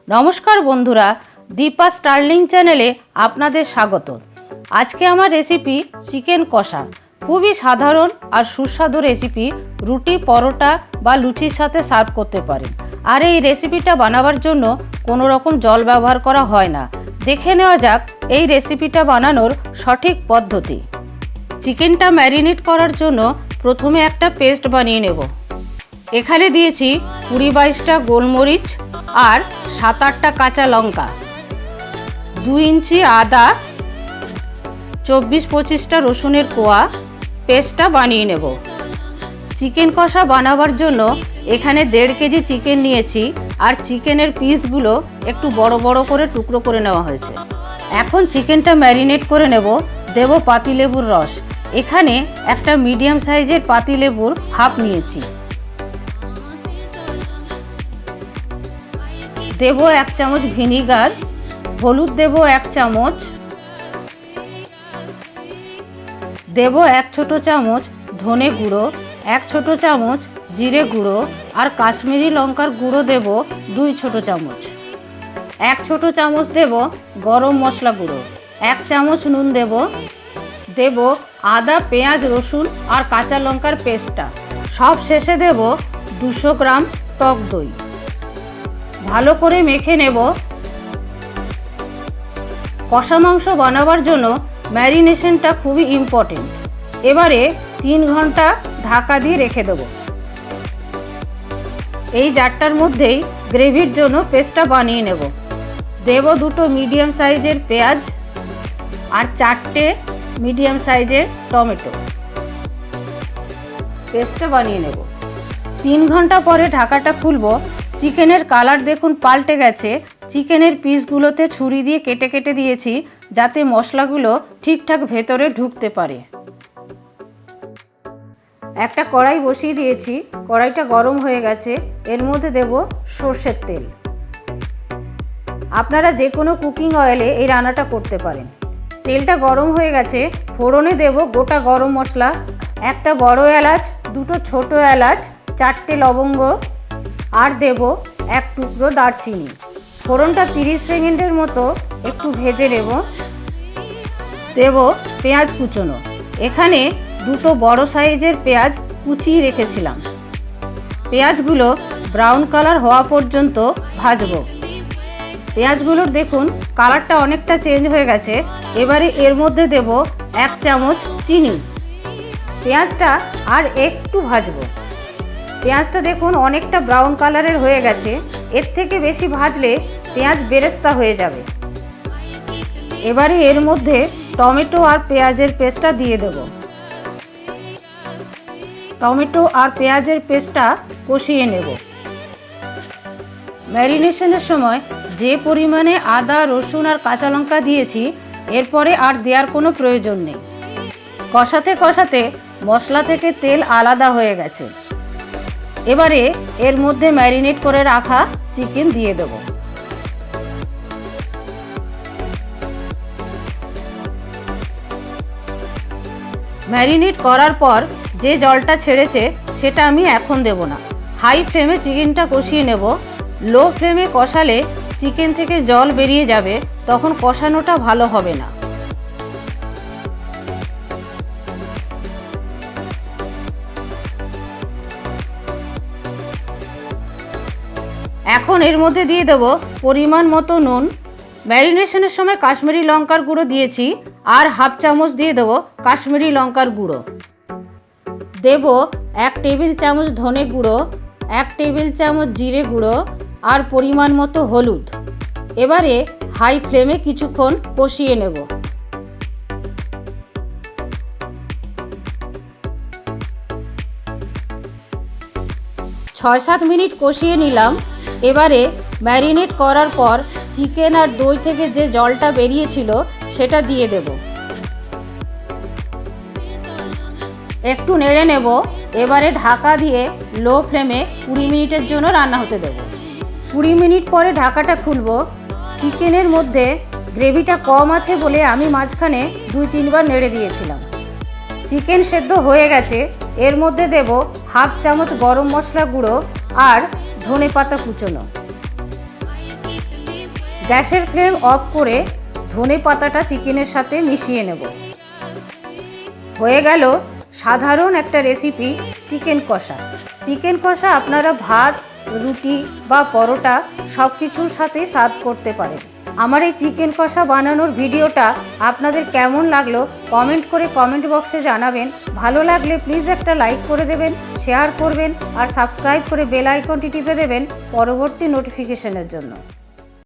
নমস্কার বন্ধুরা, দীপা স্টার্লিং চ্যানেলে আপনাদের স্বাগত। আজকে আমার রেসিপি চিকেন কষা। খুবই সাধারণ আর সুস্বাদু রেসিপি, রুটি, পরোটা বা লুচির সাথে সার্ভ করতে পারেন। আর এই রেসিপিটা বানাবার জন্য কোনো রকম জল ব্যবহার করা হয় না। দেখে নেওয়া যাক এই রেসিপিটা বানানোর সঠিক পদ্ধতি। চিকেনটা ম্যারিনেট করার জন্য প্রথমে একটা পেস্ট বানিয়ে নেব। এখানে দিয়েছি 20-22টা গোলমরিচ আর 7-8টা কাঁচা লঙ্কা, 2 ইঞ্চি আদা, 24-25টা রসুনের কোয়া। পেস্টটা বানিয়ে নেব। চিকেন কষা বানাবার জন্য এখানে 1.5 কেজি চিকেন নিয়েছি আর চিকেনের পিসগুলো একটু বড় বড় করে টুকরো করে নেওয়া হয়েছে। এখন চিকেনটা ম্যারিনেট করে নেব। দেব পাতিলেবুর রস। এখানে একটা মিডিয়াম সাইজের পাতিলেবুর হাফ নিয়েছি। দেব 1 চামচ ভিনিগার, হলুদ দেব 1 চামচ, দেব 1 ছোট চামচ ধনে গুঁড়ো, 1 ছোট চামচ জিরে গুঁড়ো আর কাশ্মীরি লঙ্কার গুঁড়ো দেব 2 ছোট চামচ, 1 ছোট চামচ দেব গরম মশলা গুঁড়ো, 1 চামচ নুন দেব, দেব আদা, পেঁয়াজ, রসুন আর কাঁচা লঙ্কার পেস্টটা। সব শেষে দেব 200 গ্রাম টক দই। ভালো করে মেখে নেব। কষা মাংস বানাবার জন্য ম্যারিনেশনটা খুবই ইম্পর্টেন্ট। এবারে 3 ঘন্টা ঢাকা দিয়ে রেখে দেব। এই জারটার মধ্যেই গ্রেভির জন্য পেস্টটা বানিয়ে নেব। দেব 2টো মিডিয়াম সাইজের পেঁয়াজ আর 4টে মিডিয়াম সাইজের টমেটো। পেস্টটা বানিয়ে নেব। 3 ঘন্টা পরে ঢাকাটা খুলব। চিকেনের কালার দেখুন পাল্টে গেছে। চিকেনের পিসগুলোতে ছুরি দিয়ে কেটে কেটে দিয়েছি যাতে মশলাগুলো ঠিকঠাক ভেতরে ঢুকতে পারে। একটা কড়াই বসিয়ে দিয়েছি। কড়াইটা গরম হয়ে গেছে। এর মধ্যে দেব সর্ষের তেল। আপনারা যে কোনো কুকিং অয়েলে এই রান্নাটা করতে পারেন। তেলটা গরম হয়ে গেছে। ফোড়নে দেব গোটা গরম মশলা, একটা বড় এলাচ, 2টো ছোট এলাচ, 4টে লবঙ্গ আর দেব 1 টুকরো দারচিনি। ফোড়নটা 30 সেকেন্ডের মতো একটু ভেজে নেব। দেব পেঁয়াজ কুচনো। এখানে 2টো বড় সাইজের পেঁয়াজ কুচিয়ে রেখেছিলাম। পেঁয়াজগুলো ব্রাউন কালার হওয়া পর্যন্ত ভাজবো। পেঁয়াজগুলোর দেখুন কালারটা অনেকটা চেঞ্জ হয়ে গেছে। এবারে এর মধ্যে দেব 1 চামচ চিনি। পেঁয়াজটা আর একটু ভাজবো। পেঁয়াজটা দেখুন অনেকটা ব্রাউন কালারের হয়ে গেছে। এর থেকে বেশি ভাজলে পেঁয়াজ বেরেস্তা হয়ে যাবে। এবারে এর মধ্যে টমেটো আর পেঁয়াজের পেস্টটা দিয়ে দেব। টমেটো আর পেঁয়াজের পেস্টটা কষিয়ে নেব। ম্যারিনেশনের সময় যে পরিমাণে আদা, রসুন আর কাঁচা লঙ্কা দিয়েছি এরপরে আর দেওয়ার কোনো প্রয়োজন নেই। কষাতে কষাতে মশলা থেকে তেল আলাদা হয়ে গেছে। এবারে এর মধ্যে ম্যারিনেট করে রাখা চিকেন দিয়ে দেব। ম্যারিনেট করার পর যে জলটা ছেড়েছে সেটা আমি এখন দেব না। হাই ফ্লেমে চিকেনটা কষিয়ে নেব। লো ফ্লেমে কষালে চিকেন থেকে জল বেরিয়ে যাবে, তখন কষানোটা ভালো হবে না। এখন এর মধ্যে দিয়ে দেব পরিমাণ মতো নুন। ম্যারিনেশনের সময় কাশ্মীরি লঙ্কার গুঁড়ো দিয়েছি আর হাফ চামচ দিয়ে দেব কাশ্মীরি লঙ্কার গুঁড়ো। দেব 1 টেবিল চামচ ধনে গুঁড়ো, 1 টেবিল চামচ জিরে গুঁড়ো আর পরিমাণ মতো হলুদ। এবারে হাই ফ্লেমে কিছুক্ষণ কষিয়ে নেব। ছয় 7 মিনিট কষিয়ে নিলাম। এবারে ম্যারিনেট করার পর চিকেন আর দই থেকে যে জলটা বেরিয়েছিল সেটা দিয়ে দেব। একটু নেড়ে নেব। এবারে ঢাকা দিয়ে লো ফ্লেমে 20 মিনিটের জন্য রান্না হতে দেব। 20 মিনিট পরে ঢাকাটা খুলব। চিকেনের মধ্যে গ্রেভিটা কম আছে বলে আমি মাঝখানে 2-3 বার নেড়ে দিয়েছিলাম। চিকেন সেদ্ধ হয়ে গেছে। এর মধ্যে দেব হাফ চামচ গরম মশলা গুঁড়ো আর ধনেপাতা কুচনো। গ্যাসের ফ্লেম অফ করে ধনে পাতাটা চিকেনের সাথে মিশিয়ে নেব। হয়ে গেল সাধারণ একটা রেসিপি চিকেন কষা। চিকেন কষা আপনারা ভাত, রুটি বা পরোটা সব কিছুর সাথেই সার্ভ করতে পারেন। আমার এই চিকেন কষা বানানোর ভিডিওটা আপনাদের কেমন লাগলো কমেন্ট করে কমেন্ট বক্সে জানাবেন। ভালো লাগলে প্লিজ একটা লাইক করে দেবেন, শেয়ার করবেন আর সাবস্ক্রাইব করে বেল আইকনটি টিপে দেবেন পরবর্তী নোটিফিকেশনের জন্য।